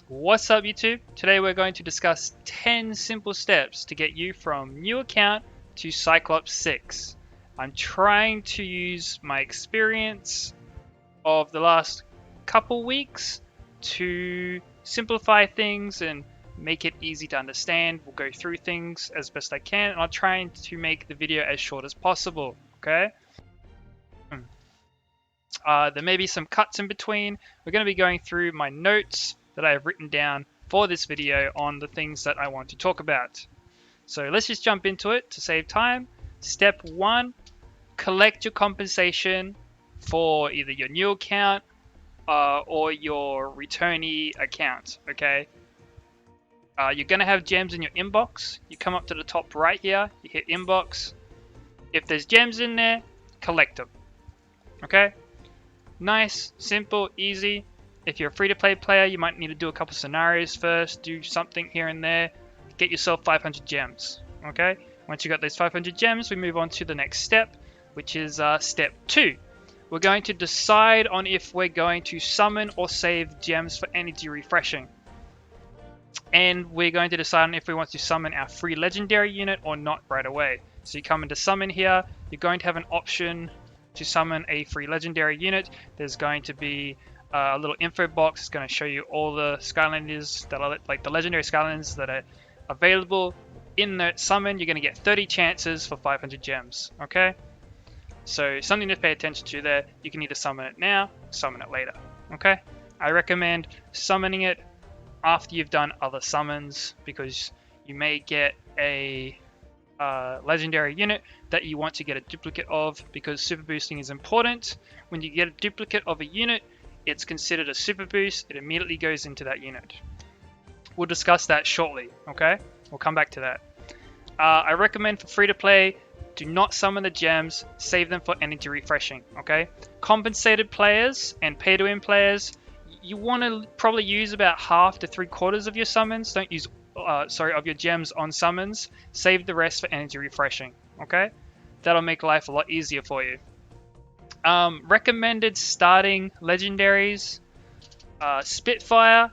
What's up YouTube? Today we're going to discuss 10 simple steps to get you from new account to Cyclops 6. I'm trying to use my experience of the last couple weeks to simplify things and make it easy to understand. We'll go through things as best I can, and I'll try to make the video as short as possible, okay? There may be some cuts in between. We're going to be going through my notes that I have written down for this video on the things that I want to talk about. So let's just jump into it to save time. Step 1, collect your compensation for either your new account or your returnee account, okay? You're going to have gems in your inbox. You come up to the top right here, you hit inbox. If there's gems in there, collect them, okay? Nice, simple, easy. If you're a free-to-play player, you might need to do a couple scenarios first, do something here and there, get yourself 500 gems, okay? Once you got those 500 gems, we move on to the next step, which is step 2. We're going to decide on if we're going to summon or save gems for energy refreshing. And we're going to decide on if we want to summon our free legendary unit or not right away. So you come into summon here, you're going to have an option to summon a free legendary unit. There's going to be a little info box. It's going to show you all the Skylanders that are like the legendary Skylanders that are available in the summon. You're going to get 30 chances for 500 gems, okay? So something to pay attention to there. You can either summon it now, summon it later, okay? I recommend summoning it after you've done other summons because you may get a legendary unit that you want to get a duplicate of, because super boosting is important. When you get a duplicate of a unit, it's considered a super boost. It immediately goes into that unit. We'll discuss that shortly, okay? We'll come back to that. I recommend for free to play, do not summon the gems, save them for energy refreshing, okay? Compensated players and pay to win players, you want to probably use about half to 3/4 of your summons. Don't use of your gems on summons. Save the rest for energy refreshing, okay? That'll make life a lot easier for you. Recommended starting legendaries, Spitfire,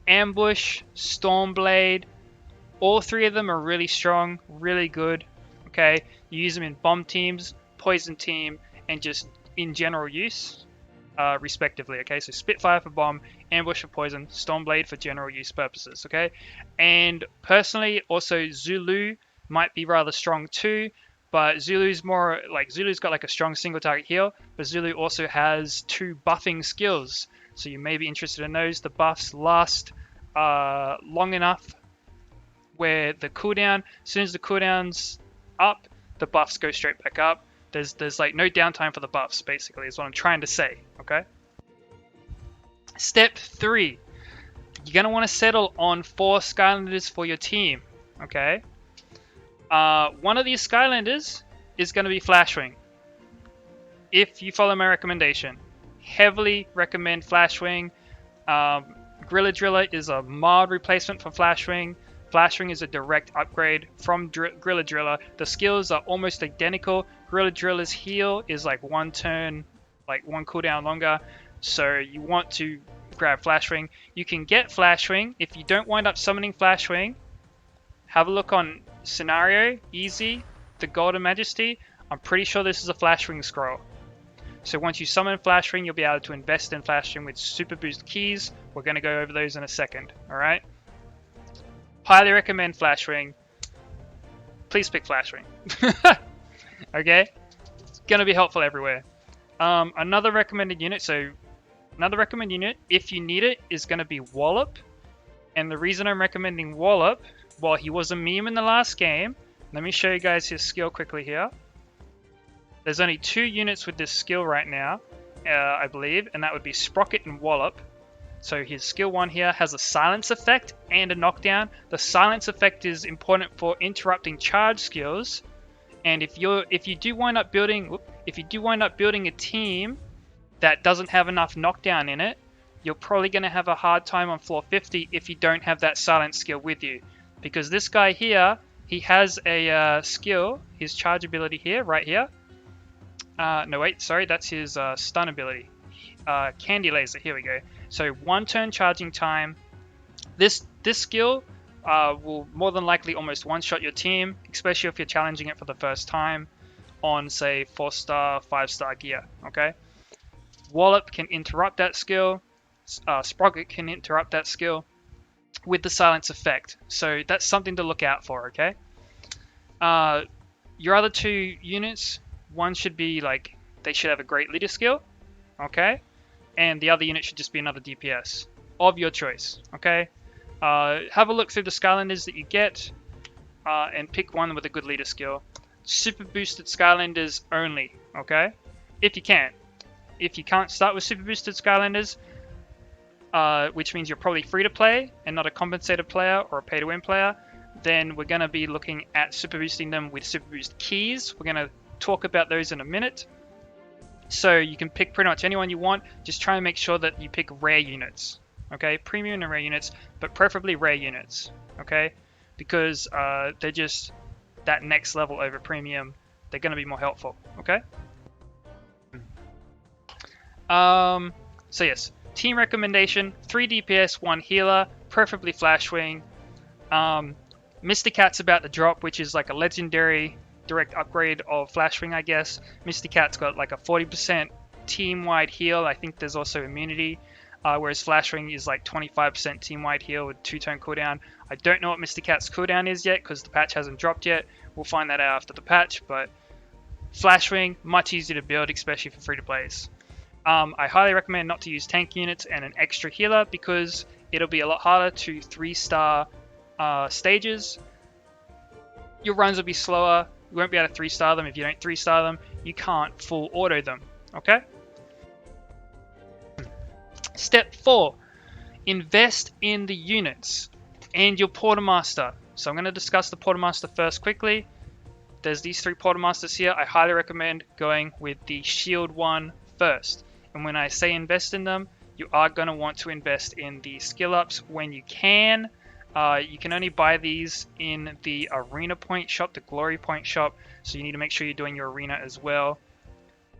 Ambush, Stormblade. All three of them are really strong, really good, okay? You use them in bomb teams, poison team, and just in general use, respectively, okay? So Spitfire for bomb, Ambush for poison, Stormblade for general use purposes, okay? And personally, also Zulu might be rather strong too, but Zulu's more like, Zulu's got like a strong single target heal, but Zulu also has 2 buffing skills, so you may be interested in those. The buffs last long enough where the cooldown, as soon as the cooldown's up, the buffs go straight back up. There's like no downtime for the buffs, basically, is what I'm trying to say, okay? Step 3. You're going to want to settle on 4 Skylanders for your team, okay? One of these Skylanders is going to be Flashwing. If you follow my recommendation, heavily recommend Flashwing. Gorilla Driller is a mild replacement for Flashwing. Flashwing is a direct upgrade from Gorilla Driller. The skills are almost identical. Gorilla Driller's heal is like 1 turn, like 1 cooldown longer. So you want to grab Flashwing. You can get Flashwing. If you don't wind up summoning Flashwing, have a look on Scenario, Easy, the Golden Majesty. I'm pretty sure this is a Flashwing scroll. So once you summon Flashwing, you'll be able to invest in Flashwing with super boost keys. We're going to go over those in a second, alright? Highly recommend Flashwing. Please pick Flashwing. Okay? It's going to be helpful everywhere. Another recommended unit, if you need it, is going to be Wallop. And the reason I'm recommending Wallop, well, he was a meme in the last game. Let me show you guys his skill quickly here. There's only 2 units with this skill right now, I believe, and that would be Sprocket and Wallop. So his skill 1 here has a silence effect and a knockdown. The silence effect is important for interrupting charge skills. And if you do wind up building a team that doesn't have enough knockdown in it, you're probably going to have a hard time on floor 50 if you don't have that silence skill with you. Because this guy here, he has a skill, his charge ability here, right here. No wait, sorry, that's his stun ability. Candy Laser, here we go. So 1 turn charging time, This skill will more than likely almost one-shot your team, especially if you're challenging it for the first time on, say, 4-star, 5-star gear, okay? Wallop can interrupt that skill, Sprocket can interrupt that skill with the silence effect, so that's something to look out for, okay? Your other two units, one should be like, they should have a great leader skill, okay? And the other unit should just be another DPS of your choice, okay? Have a look through the Skylanders that you get and pick one with a good leader skill. Super boosted Skylanders only, okay? If you can. If you can't start with super boosted Skylanders, which means you're probably free to play and not a compensated player or a pay to win player, then we're going to be looking at super boosting them with super boost keys. We're going to talk about those in a minute. So you can pick pretty much anyone you want. Just try and make sure that you pick rare units, okay? Premium and rare units, but preferably rare units, okay? Because they're just that next level over premium. They're going to be more helpful, okay? So yes, team recommendation: 3 DPS, 1 healer, preferably Flashwing. Mr. Cat's about to drop, which is like a legendary direct upgrade of Flashwing, I guess. Mr. Cat's got like a 40% team-wide heal. I think there's also immunity, whereas Flashwing is like 25% team-wide heal with 2-tone cooldown. I don't know what Mr. Cat's cooldown is yet because the patch hasn't dropped yet. We'll find that out after the patch, but Flashwing, much easier to build, especially for free-to-plays. I highly recommend not to use tank units and an extra healer because it'll be a lot harder to 3-star stages. Your runs will be slower. You won't be able to 3-star them. If you don't 3-star them, you can't full auto them, okay? Step 4, invest in the units and your Portamaster. So I'm going to discuss the Portamaster first quickly. There's these 3 Portamasters here. I highly recommend going with the shield one first. And when I say invest in them, you are going to want to invest in the skill ups when you can. You can only buy these in the arena point shop, the glory point shop, so you need to make sure you're doing your arena as well.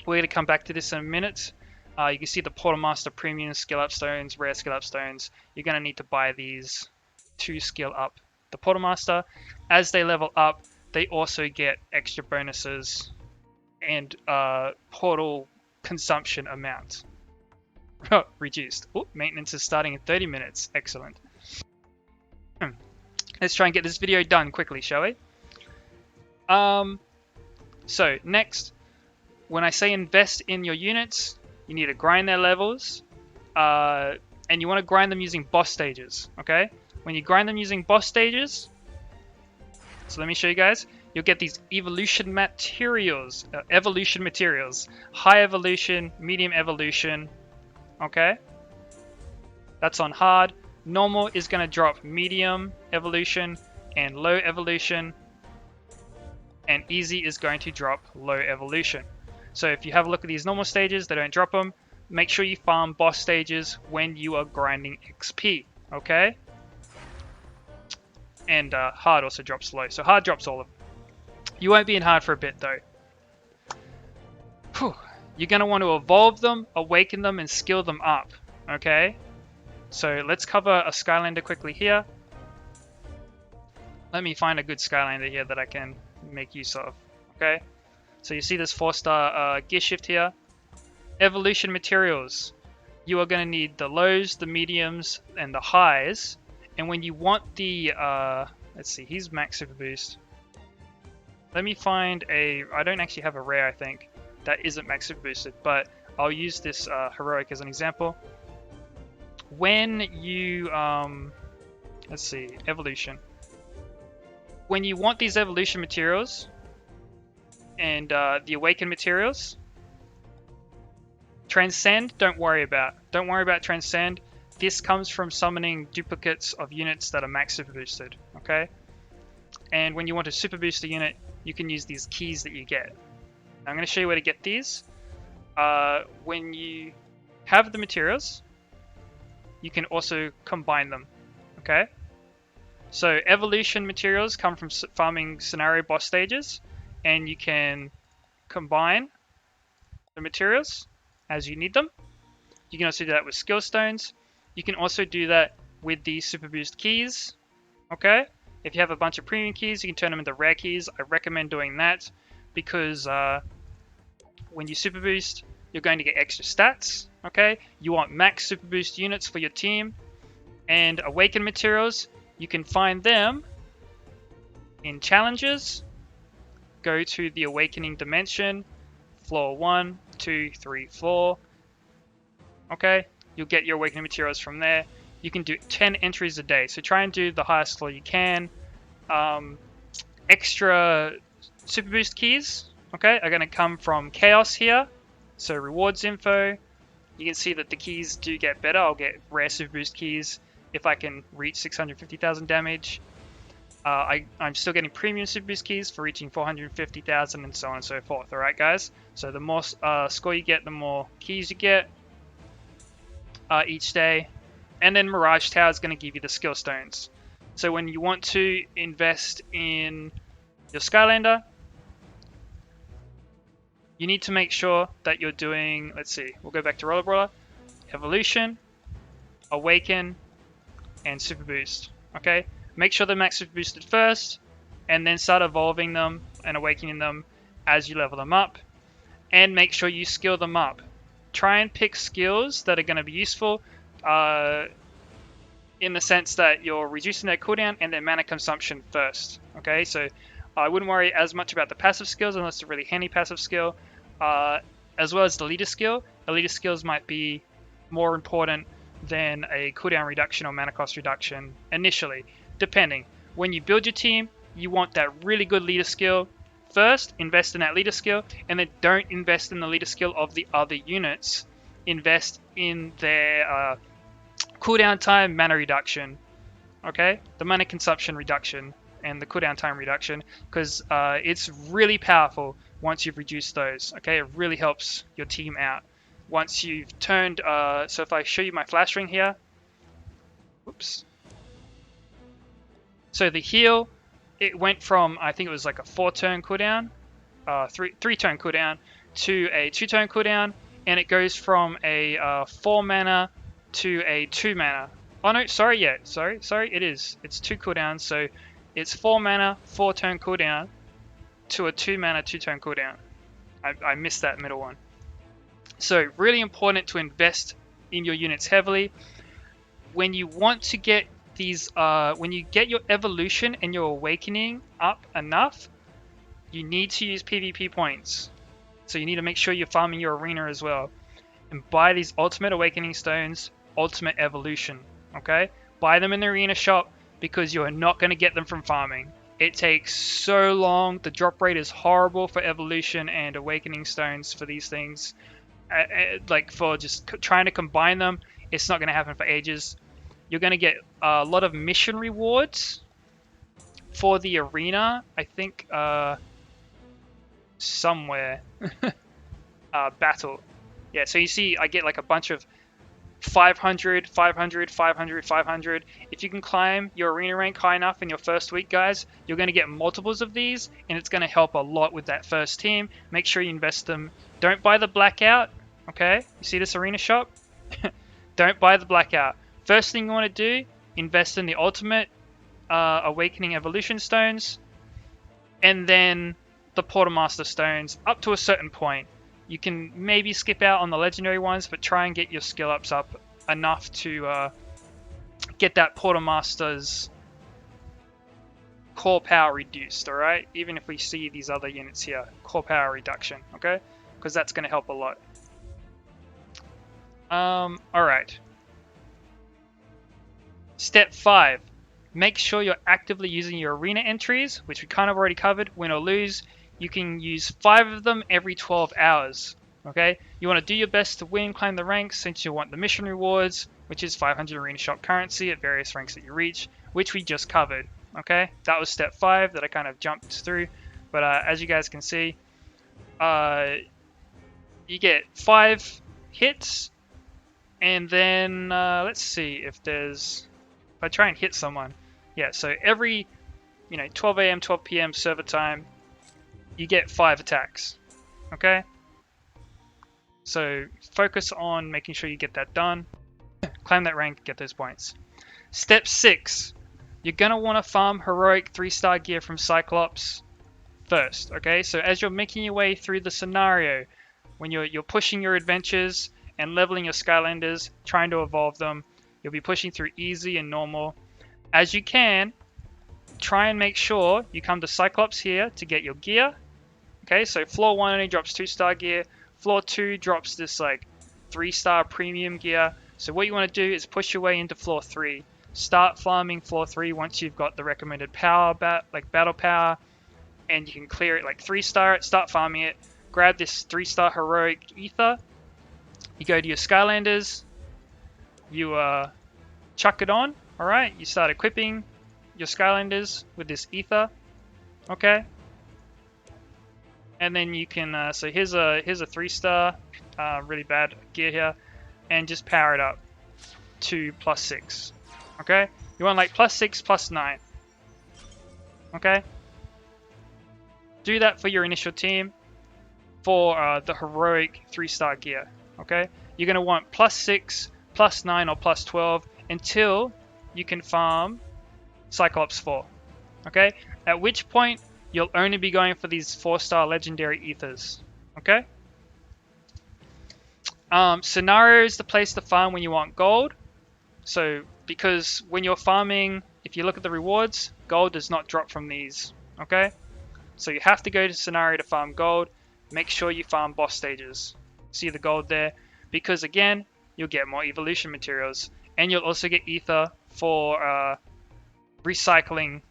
We're going to come back to this in a minute. You can see the Portamaster premium skill up stones, rare skill up stones. You're going to need to buy these to skill up the Portamaster. As they level up, they also get extra bonuses and portal consumption amount reduced. Ooh, maintenance is starting in 30 minutes. Excellent. Let's try and get this video done quickly, shall we? So next, when I say invest in your units, you need to grind their levels, and you want to grind them using boss stages, okay? When you grind them using boss stages, so let me show you guys, you'll get these evolution materials, high evolution, medium evolution, okay? That's on hard. Normal is going to drop medium evolution and low evolution, and easy is going to drop low evolution. So if you have a look at these normal stages, they don't drop them. Make sure you farm boss stages when you are grinding XP, okay? And hard also drops low, so hard drops all of them. You won't be in hard for a bit though. Whew. You're going to want to evolve them, awaken them, and skill them up, okay? So let's cover a Skylander quickly here. Let me find a good Skylander here that I can make use of, okay? So you see this 4-star gear shift here. Evolution materials. You are going to need the lows, the mediums, and the highs. And when you want the, let's see, he's max super boost. Let me find a, I don't actually have a rare, I think, that isn't max super boosted, but I'll use this heroic as an example. When you, let's see, evolution. When you want these evolution materials and the Awaken Materials, Transcend, don't worry about. Don't worry about Transcend. This comes from summoning duplicates of units that are max super boosted, okay? And when you want to super boost a unit, you can use these keys that you get. I'm going to show you where to get these. When you have the materials, you can also combine them, okay? So evolution materials come from farming scenario boss stages, and you can combine the materials as you need them. You can also do that with skill stones. You can also do that with the super boost keys. Okay, if you have a bunch of premium keys, you can turn them into rare keys. I recommend doing that because when you super boost, you're going to get extra stats. Okay, you want max super boost units for your team. And Awaken Materials, you can find them in challenges. Go to the Awakening Dimension, floor 1, 2, 3, 4. Okay, you'll get your Awakening Materials from there. You can do 10 entries a day, so try and do the highest floor you can. Extra super boost keys, okay, are going to come from Chaos here. So rewards info, you can see that the keys do get better. I'll get rare super boost keys if I can reach 650,000 damage. I'm still getting premium super boost keys for reaching 450,000 and so on and so forth. Alright guys, so the more score you get, the more keys you get each day. And then Mirage Tower is going to give you the skill stones. So when you want to invest in your Skylander, you need to make sure that you're doing, let's see, we'll go back to Roller Brawler, Evolution, Awaken, and Super Boost. Okay, make sure they're max super boosted first, and then start evolving them and awakening them as you level them up. And make sure you skill them up. Try and pick skills that are going to be useful in the sense that you're reducing their cooldown and their mana consumption first. Okay, so I wouldn't worry as much about the passive skills unless it's a really handy passive skill, as well as the leader skill. The leader skills might be more important than a cooldown reduction or mana cost reduction initially, depending. When you build your team, you want that really good leader skill. First, invest in that leader skill, and then don't invest in the leader skill of the other units. Invest in their cooldown time, mana reduction, okay? The mana consumption reduction and the cooldown time reduction, because it's really powerful once you've reduced those, okay? It really helps your team out. Once you've turned, so if I show you my flash ring here, whoops. So the heal, it went from, I think it was like a 4-turn cooldown, 3-turn cooldown, to a 2-turn cooldown, and it goes from a 4 mana to a 2 mana. Oh no, sorry, it is. It's 2 cooldowns, so it's 4 mana, 4-turn cooldown to a 2 mana, 2-turn cooldown. I missed that middle one. So really important to invest in your units heavily. When you want to get these, when you get your evolution and your awakening up enough, you need to use PvP points. So you need to make sure you're farming your arena as well. And buy these ultimate awakening stones, ultimate evolution, okay? Buy them in the arena shop because you are not going to get them from farming. It takes so long. The drop rate is horrible for evolution and awakening stones for these things. Like for just trying to combine them, it's not going to happen for ages. You're going to get a lot of mission rewards for the arena, I think, somewhere. Battle. Yeah, so you see I get like a bunch of 500, 500, 500, 500. If you can climb your arena rank high enough in your first week, guys, you're going to get multiples of these, and it's going to help a lot with that first team. Make sure you invest them. Don't buy the blackout, okay? You see this arena shop? Don't buy the blackout. First thing you want to do, invest in the ultimate awakening evolution stones, and then the Portamaster stones up to a certain point. You can maybe skip out on the legendary ones, but try and get your skill ups up enough to get that Portamaster's core power reduced, alright? Even if we see these other units here, core power reduction, okay? Because that's going to help a lot. Alright. Step 5. Make sure you're actively using your arena entries, which we kind of already covered, win or lose. You can use 5 of them every 12 hours, okay? You want to do your best to win, climb the ranks, since you want the mission rewards, which is 500 arena shop currency at various ranks that you reach, which we just covered, okay? That was step 5 that I kind of jumped through, but as you guys can see, you get 5 hits, and then let's see if I try and hit someone. Yeah, so every 12 a.m., 12 p.m. server time, you get 5 attacks, okay? So focus on making sure you get that done, climb that rank, get those points. Step 6, you're going to want to farm heroic 3-star gear from Cyclops first, okay? So as you're making your way through the scenario, when you're pushing your adventures and leveling your Skylanders, trying to evolve them, you'll be pushing through easy and normal. As you can, try and make sure you come to Cyclops here to get your gear. Okay, so floor 1 only drops 2-star gear. Floor 2 drops this like 3-star premium gear. So what you want to do is push your way into floor 3. Start farming floor 3 once you've got the recommended power, like battle power, and you can clear it like 3-star it, start farming it. Grab this 3-star heroic ether. You go to your Skylanders. You chuck it on. Alright, you start equipping your Skylanders with this ether. Okay. And then you can, so here's a 3-star, really bad gear here, and just power it up to +6. Okay, you want like +6, +9. Okay, do that for your initial team for the heroic 3-star gear. Okay, you're gonna want +6, +9, or +12 until you can farm Cyclops 4. Okay, at which point you'll only be going for these 4-star legendary ethers. Okay? Scenario is the place to farm when you want gold. So, because when you're farming, if you look at the rewards, gold does not drop from these. Okay? So you have to go to scenario to farm gold. Make sure you farm boss stages. See the gold there? Because again, you'll get more evolution materials. And you'll also get ether for recycling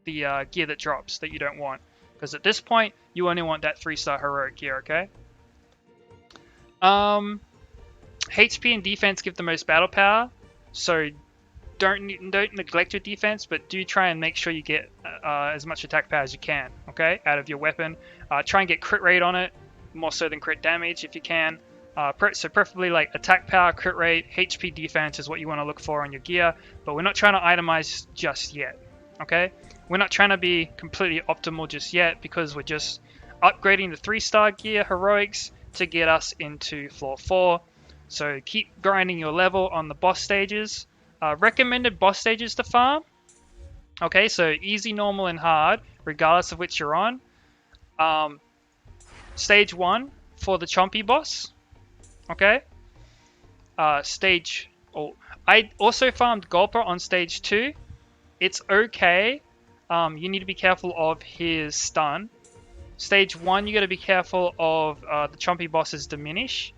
the gear that drops that you don't want, because at this point you only want that 3-star heroic gear. Okay. HP and defense give the most battle power, so don't neglect your defense, but do try and make sure you get as much attack power as you can. Okay, out of your weapon. Try and get crit rate on it, more so than crit damage if you can. So preferably like attack power, crit rate, HP, defense is what you want to look for on your gear, but we're not trying to itemize just yet. Okay. We're not trying to be completely optimal just yet, because we're just upgrading the 3-star gear heroics to get us into floor 4. So keep grinding your level on the boss stages. Recommended boss stages to farm. Okay, so easy, normal, and hard, regardless of which you're on. Stage 1 for the Chompy boss. Okay. I also farmed Gulper on stage 2. It's okay. You need to be careful of his stun. Stage 1, you got to be careful of the Chompy boss's diminish.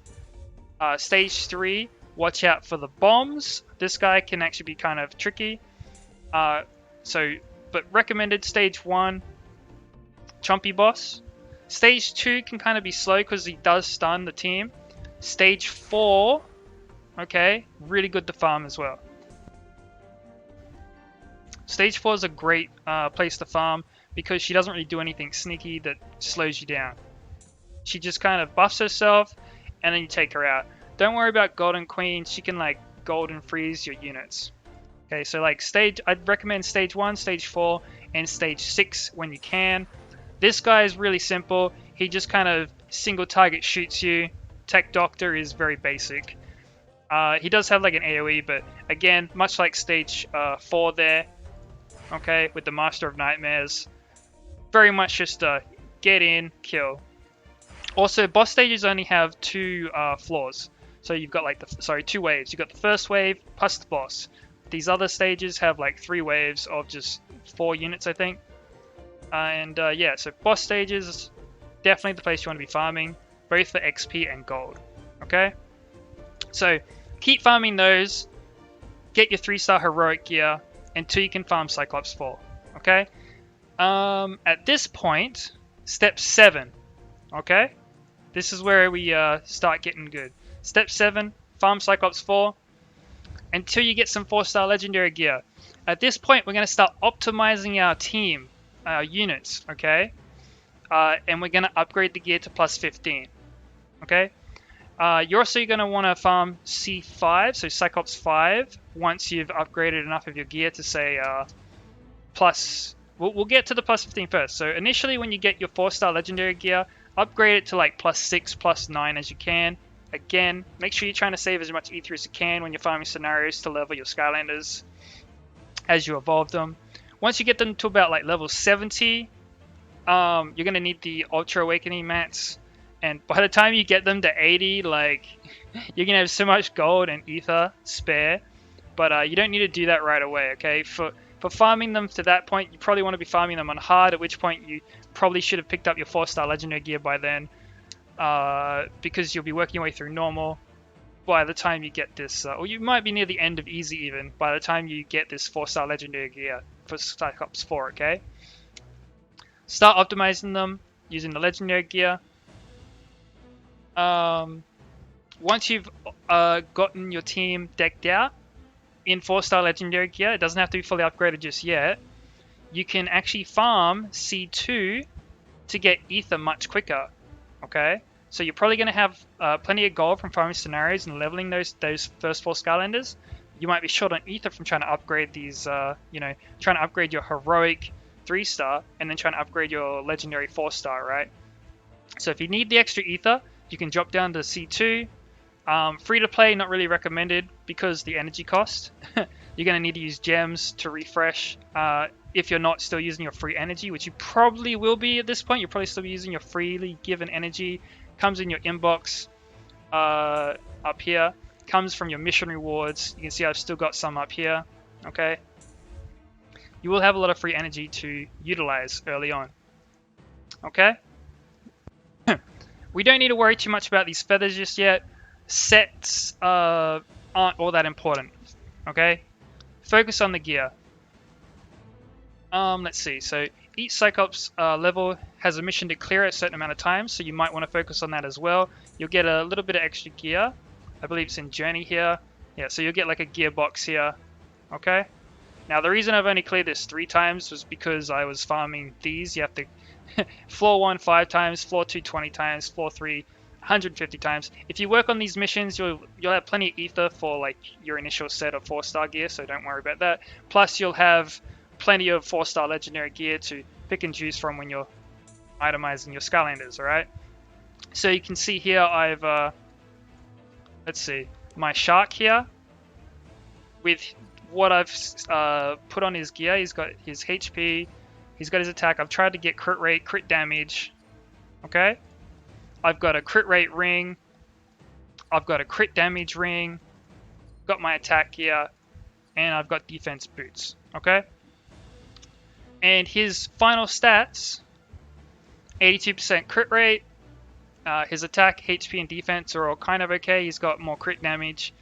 Stage 3, watch out for the bombs. This guy can actually be kind of tricky. But recommended stage 1, Chompy boss. Stage 2 can kind of be slow because he does stun the team. Stage 4, okay, really good to farm as well. Stage 4 is a great place to farm because she doesn't really do anything sneaky that slows you down. She just kind of buffs herself and then you take her out. Don't worry about Golden Queen, she can like golden freeze your units. Okay, so like I'd recommend stage 1, stage 4, and stage 6 when you can. This guy is really simple. He just kind of single target shoots you. Tech Doctor is very basic. He does have like an AoE, but again, much like stage 4 there, okay, with the Master of Nightmares, very much just get in, kill. Also, boss stages only have 2 floors, so you've got like 2 waves. You've got the first wave plus the boss. These other stages have like 3 waves of just 4 units, I think. Yeah, so boss stages, definitely the place you want to be farming, both for XP and gold. Okay, so keep farming those. Get your 3-star heroic gear until you can farm Cyclops 4. Okay. At this point, step 7. Okay, this is where we start getting good. Step 7, farm Cyclops 4 until you get some 4-star legendary gear. At this point, we're going to start optimizing our team, our units. Okay, and we're going to upgrade the gear to +15. Okay. You're also going to want to farm C5, so Cyclops 5, once you've upgraded enough of your gear to say plus... We'll get to the +15 first. So initially when you get your 4-star legendary gear, upgrade it to like +6, +9 as you can. Again, make sure you're trying to save as much ether as you can when you're farming scenarios to level your Skylanders as you evolve them. Once you get them to about like level 70, you're going to need the Ultra Awakening mats. And by the time you get them to 80, like, you're going to have so much gold and ether spare. But you don't need to do that right away, okay? For farming them to that point, you probably want to be farming them on hard, at which point you probably should have picked up your 4-star legendary gear by then. Because you'll be working your way through normal by the time you get this, or you might be near the end of easy even, by the time you get this 4-star legendary gear for Cyclops 4, okay? Start optimizing them using the legendary gear. Once you've gotten your team decked out in 4-star legendary gear, it doesn't have to be fully upgraded just yet, you can actually farm C2 to get ether much quicker, okay? So you're probably going to have plenty of gold from farming scenarios and leveling those first 4 Skylanders. You might be short on ether from trying to upgrade these, trying to upgrade your heroic 3-star and then trying to upgrade your legendary 4-star, right? So if you need the extra ether, you can drop down to C2. Free to play, not really recommended because the energy cost. You're going to need to use gems to refresh if you're not still using your free energy, which you probably will be at this point. You'll probably still be using your freely given energy. Comes in your inbox up here. Comes from your mission rewards. You can see I've still got some up here. Okay. You will have a lot of free energy to utilize early on. Okay. We don't need to worry too much about these feathers just yet. Sets aren't all that important. Okay. Focus on the gear. Let's see. So each Cyclops level has a mission to clear at a certain amount of time, so you might want to focus on that as well. You'll get a little bit of extra gear. I believe it's in Journey here. Yeah, so you'll get like a gearbox here. Okay. Now the reason I've only cleared this 3 times was because I was farming these. You have to floor 1 5 times, floor 2 20 times, floor 3 150 times. If you work on these missions, you'll have plenty of ether for like your initial set of 4-star gear, so don't worry about that. Plus you'll have plenty of 4-star legendary gear to pick and choose from when you're itemizing your Skylanders, alright? So you can see here I've, let's see, my shark here, with what I've put on his gear. He's got his HP, he's got his attack. I've tried to get crit rate, crit damage, okay? I've got a crit rate ring, I've got a crit damage ring, got my attack gear, and I've got defense boots, okay? And his final stats, 82% crit rate, his attack, HP, and defense are all kind of okay. He's got more crit damage.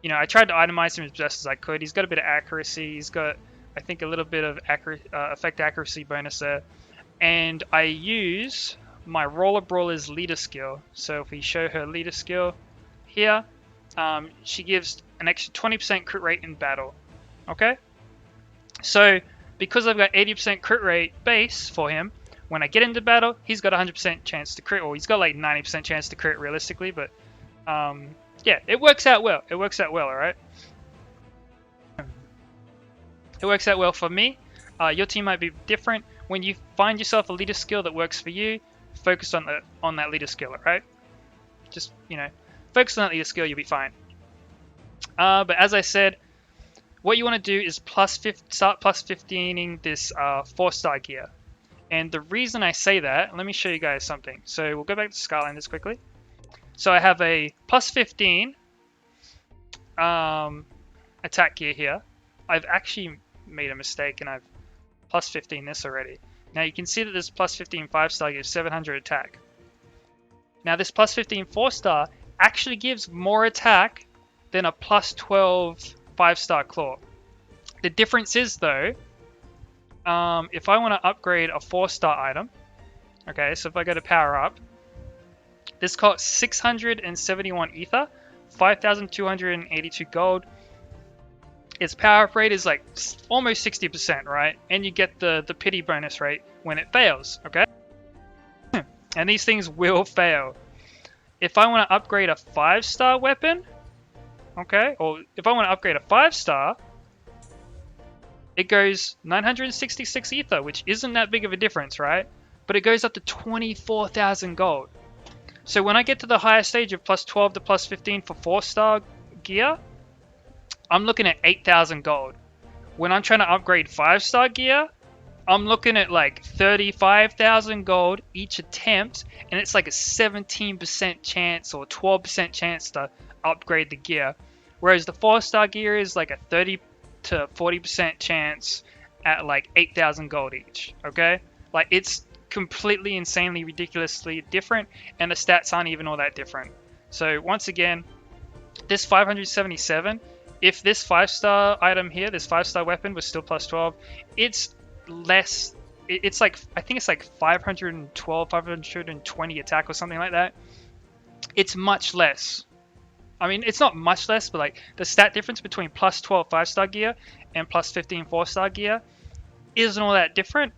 You know, I tried to itemize him as best as I could. He's got a bit of accuracy. He's got, I think, a little bit of effect accuracy bonus there. And I use my Roller Brawler's leader skill. So if we show her leader skill here, she gives an extra 20% crit rate in battle. Okay? So because I've got 80% crit rate base for him, when I get into battle, he's got 100% chance to crit, or he's got like 90% chance to crit realistically, but yeah, it works out well. It works out well, alright? It works out well for me. Your team might be different. When you find yourself a leader skill that works for you, focus on that leader skill, alright? Just, you know, focus on that leader skill, you'll be fine. But as I said, what you want to do is start plus 15ing this 4-star gear. And the reason I say that, let me show you guys something. So we'll go back to Skylanders quickly. So I have a plus 15 attack gear here. I've actually made a mistake and I've plus 15 this already. Now you can see that this plus 15 5-star gives 700 attack. Now this plus 15 4-star actually gives more attack than a plus 12 5-star claw. The difference is though, if I want to upgrade a 4-star item, okay, so if I go to power up, this costs 671 ether, 5,282 gold. Its power up rate is like almost 60%, right? And you get the pity bonus rate when it fails, okay? And these things will fail. If I want to upgrade a 5-star weapon, okay, or if I want to upgrade a 5-star, it goes 966 ether, which isn't that big of a difference, right? But it goes up to 24,000 gold. So when I get to the higher stage of plus 12 to plus 15 for 4-star gear, I'm looking at 8,000 gold. When I'm trying to upgrade 5-star gear, I'm looking at like 35,000 gold each attempt, and it's like a 17% chance or 12% chance to upgrade the gear. Whereas the 4-star gear is like a 30 to 40% chance at like 8,000 gold each, okay? Like, it's completely insanely ridiculously different, and the stats aren't even all that different. So once again, this 577, if this 5-star item here, this 5-star weapon was still plus 12, it's less, it's like, I think it's like 512, 520 attack or something like that. It's much less. I mean, it's not much less, but like the stat difference between plus 12 5-star gear and plus 15 4-star gear isn't all that different,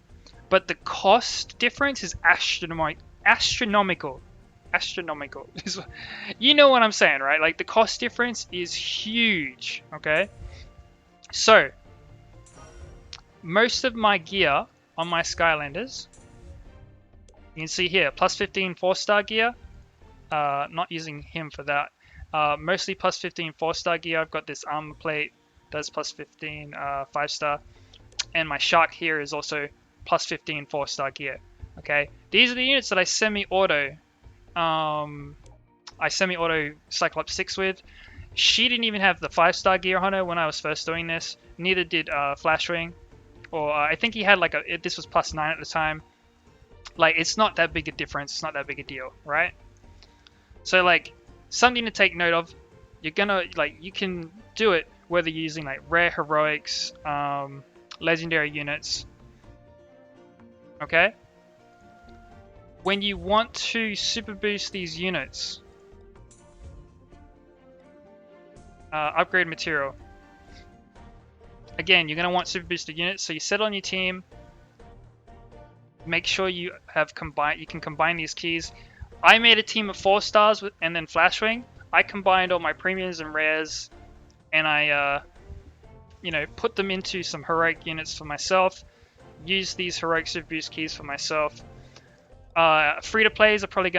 but the cost difference is astronomical. You know what I'm saying, right? Like, the cost difference is huge, okay? So most of my gear on my Skylanders, you can see here, plus 15 4-star gear, not using him for that, mostly plus 15 4-star gear. I've got this armor plate, does plus 15 5-star, and my shark here is also plus 15 4-star gear. Okay, these are the units that I semi-auto Cyclops 6 with. She didn't even have the 5-star gear on her when I was first doing this. Neither did Flashwing, or I think he had like this was plus 9 at the time. Like, it's not that big a difference. It's not that big a deal, right? So like, something to take note of. You're gonna, like, you can do it whether you're using like rare heroics, legendary units. Okay. When you want to super boost these units, upgrade material. Again, you're going to want super boosted units, so you set on your team. Make sure you have you can combine these keys. I made a team of 4 stars and then Flashwing. I combined all my premiums and rares, and I, put them into some heroic units for myself. Use these heroic super boost keys for myself. Free-to-plays are probably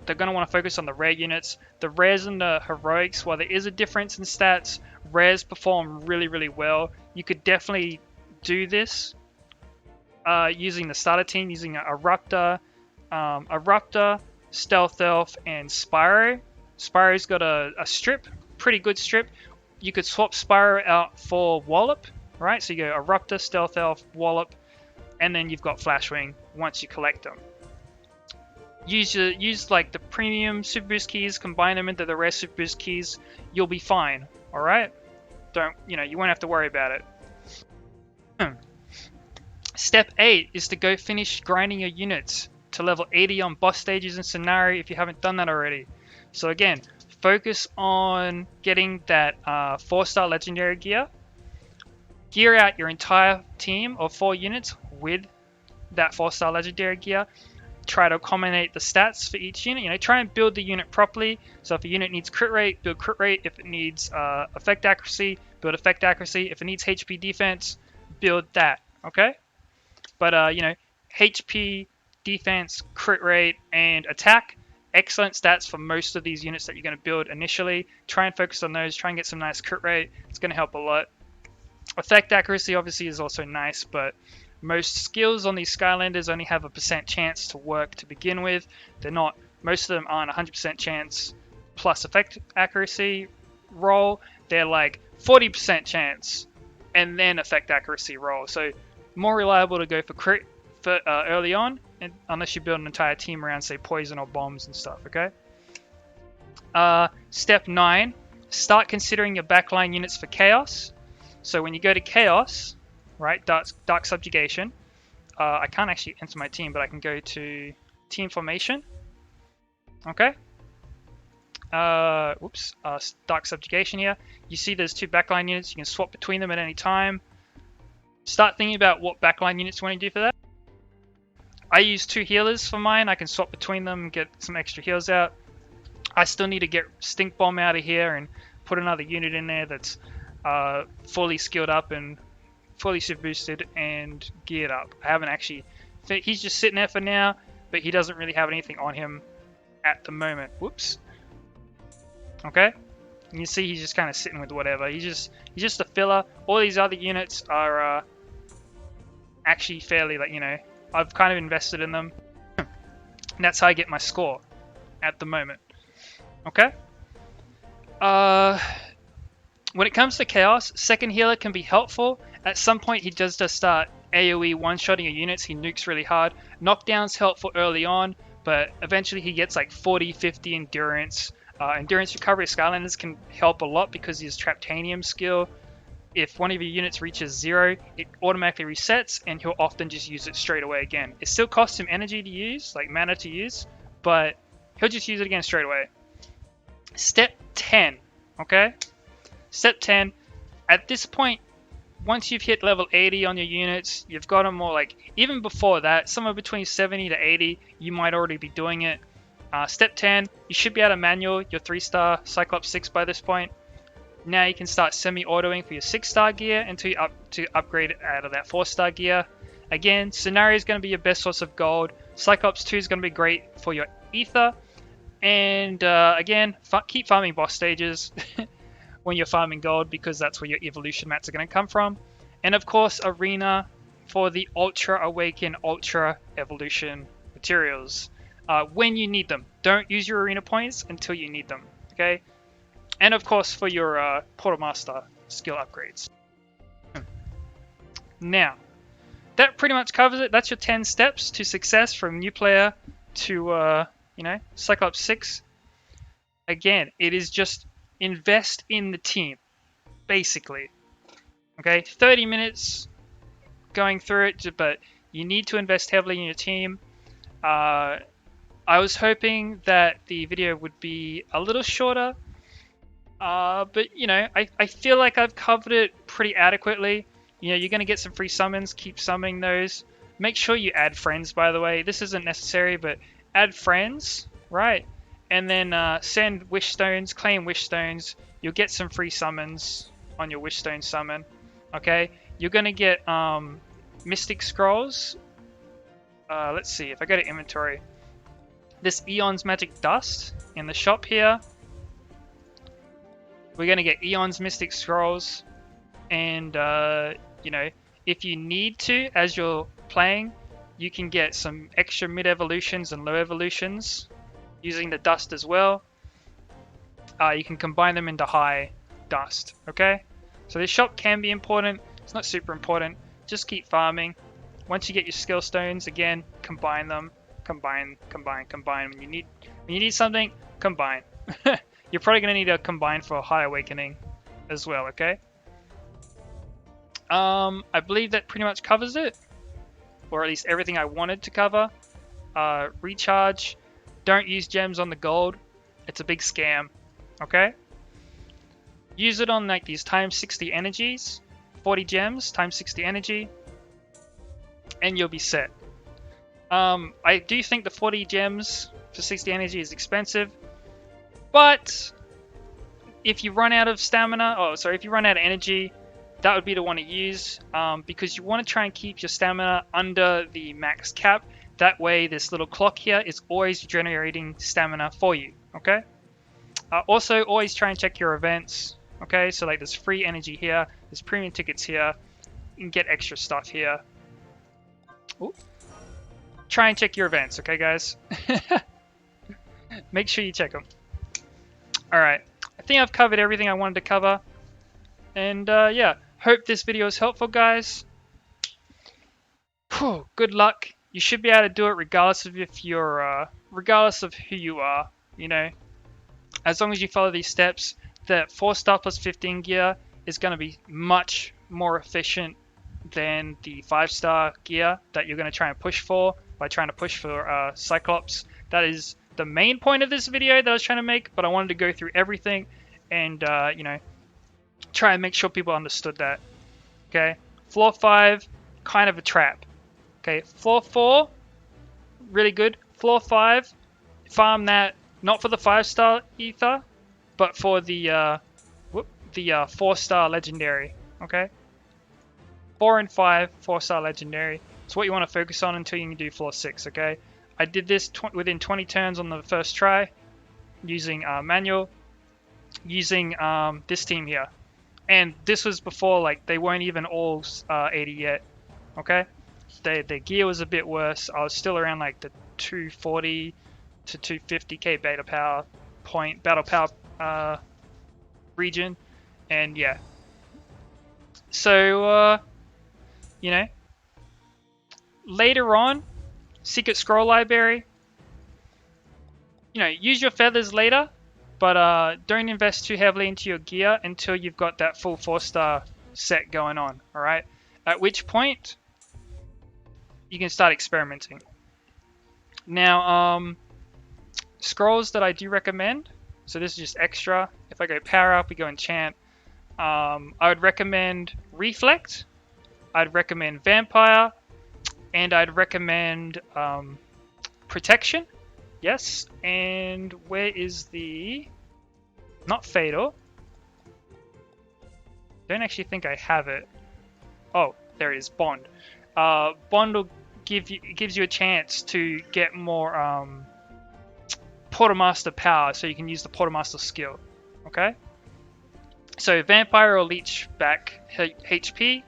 they're gonna want to focus on the rare units. The rares and the heroics, while there is a difference in stats, rares perform really, really well. You could definitely do this using the starter team, using a Eruptor, Stealth Elf, and Spyro. Spyro's got a strip, pretty good strip. You could swap Spyro out for Wallop, right? So you go Eruptor, Stealth Elf, Wallop, and then you've got Flashwing once you collect them. Use like the premium super boost keys, combine them into the rare super boost keys. You'll be fine. All right. You won't have to worry about it. Step 8 is to go finish grinding your units to level 80 on boss stages and scenario if you haven't done that already. So again, focus on getting that 4-star legendary gear. Gear out your entire team of 4 units with that 4-star legendary gear. Try to accommodate the stats for each unit. Try and build the unit properly. So if a unit needs crit rate, build crit rate. If it needs effect accuracy, build effect accuracy. If it needs HP defense, build that. Okay? But HP, defense, crit rate, and attack, excellent stats for most of these units that you're going to build initially. Try and focus on those. Try and get some nice crit rate. It's going to help a lot. Effect accuracy obviously is also nice, but most skills on these Skylanders only have a % chance to work to begin with. Most of them aren't 100% chance plus effect accuracy roll. They're like 40% chance and then effect accuracy roll. So more reliable to go for crit early on, unless you build an entire team around, say, poison or bombs and stuff, okay? Step 9, start considering your backline units for chaos. So when you go to chaos, right, dark subjugation. I can't actually enter my team, but I can go to team formation. Okay. Dark subjugation here. You see there's 2 backline units. You can swap between them at any time. Start thinking about what backline units you want to do for that. I use 2 healers for mine. I can swap between them and get some extra heals out. I still need to get Stink Bomb out of here and put another unit in there that's fully skilled up and fully super boosted and geared up. I haven't actually... He's just sitting there for now, but he doesn't really have anything on him at the moment. Whoops. Okay. And you see he's just kind of sitting with whatever. He's just a filler. All these other units are actually fairly, like, you know, I've kind of invested in them. And that's how I get my score at the moment. Okay. When it comes to Chaos, second healer can be helpful. At some point he does just start AoE one-shotting your units. He nukes really hard. Knockdown's helpful early on, but eventually he gets like 40, 50 endurance. Endurance recovery of Skylanders can help a lot because his Traptanium skill, if one of your units reaches 0, it automatically resets and he'll often just use it straight away again. It still costs him energy to use, like mana to use, but he'll just use it again straight away. Step 10, okay? Step 10, at this point, once you've hit level 80 on your units, you've got them more like, even before that, somewhere between 70 to 80, you might already be doing it. Step 10, you should be able to manual your 3-star Cyclops 6 by this point. Now you can start semi-autoing for your 6-star gear until you upgrade out of that 4-star gear. Again, Scenario is going to be your best source of gold. Cyclops 2 is going to be great for your ether. And again, keep farming boss stages when you're farming gold, because that's where your evolution mats are going to come from. And of course, Arena for the Ultra Awaken Ultra Evolution materials. When you need them. Don't use your arena points until you need them, okay? And of course for your Portamaster skill upgrades. Now, that pretty much covers it. That's your 10 steps to success from new player to, you know, Cyclops 6. Again, it is just invest in the team, basically. Okay, 30 minutes going through it, but you need to invest heavily in your team. I was hoping that the video would be a little shorter, but you know, I feel like I've covered it pretty adequately. You know, you're going to get some free summons, keep summoning those. Make sure you add friends, by the way. This isn't necessary, but add friends, right? And then send wish stones, claim wish stones. You'll get some free summons on your wish stone summon, okay? You're going to get mystic scrolls. Let's see, if I go to inventory. This Eon's Magic Dust in the shop here. We're going to get Eon's Mystic Scrolls. And, you know, if you need to, as you're playing, you can get some extra mid-evolutions and low evolutions using the dust as well. You can combine them into high dust, okay? So this shop can be important. It's not super important. Just keep farming. Once you get your skill stones, again, combine them. Combine. When you need something, combine. You're probably going to need a combine for High Awakening as well, okay? I believe that pretty much covers it. Or at least everything I wanted to cover. Recharge. Don't use gems on the gold. It's a big scam, okay? Use it on like these times 60 energies. 40 gems times 60 energy. And you'll be set. I do think the 40 gems for 60 energy is expensive, but if you run out of stamina, if you run out of energy, that would be the one to use, because you want to try and keep your stamina under the max cap. That way this little clock here is always generating stamina for you, okay? Also, always try and check your events, okay? So like there's free energy here, there's premium tickets here, you can get extra stuff here. Ooh. Try and check your events, okay guys? Make sure you check them. Alright, I think I've covered everything I wanted to cover. And yeah, hope this video is helpful, guys. Whew, good luck. You should be able to do it regardless of if you're, regardless of who you are, you know. As long as you follow these steps, the 4-star plus 15 gear is going to be much more efficient than the 5-star gear that you're going to try and push for by trying to push for Cyclops. That is the main point of this video that I was trying to make, but I wanted to go through everything and, you know, try and make sure people understood that. Okay, floor 5, kind of a trap. Okay, floor 4, really good. Floor 5, farm that, not for the 5-star ether, but for the 4-star legendary. Okay, 4 and 5, 4-star legendary. It's what you want to focus on until you can do floor 6. Okay, I did this within 20 turns on the first try, using manual, using this team here. And this was before, like, they weren't even all 80 yet, okay? Their gear was a bit worse. I was still around like the 240 to 250k battle power region, and yeah. So you know, later on, Secret Scroll Library, you know, use your feathers later, but don't invest too heavily into your gear until you've got that full 4-star set going on, alright? At which point, you can start experimenting. Now, scrolls that I do recommend, so this is just extra. If I go power up, we go enchant. I would recommend Reflect, I'd recommend Vampire, and I'd recommend Protection. Yes, and where is the... not Fatal. Don't actually think I have it. Oh, there it is, Bond. Bond will gives you a chance to get more Portamaster power, so you can use the Portamaster skill. Okay? So Vampire will leech back HP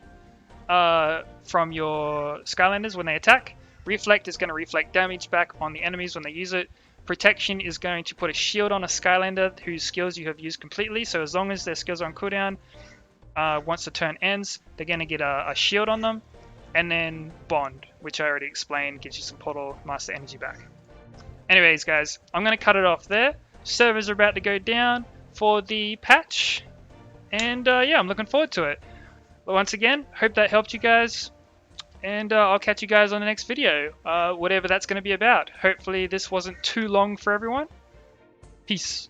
from your Skylanders when they attack. Reflect is going to reflect damage back on the enemies when they use it. Protection is going to put a shield on a Skylander whose skills you have used completely. So as long as their skills are on cooldown, once the turn ends, they're going to get a shield on them. And then Bond, which I already explained, gives you some Portamaster energy back. Anyways, guys, I'm going to cut it off there. Servers are about to go down for the patch. And yeah, I'm looking forward to it. But once again, hope that helped you guys. And I'll catch you guys on the next video, whatever that's going to be about. Hopefully this wasn't too long for everyone. Peace.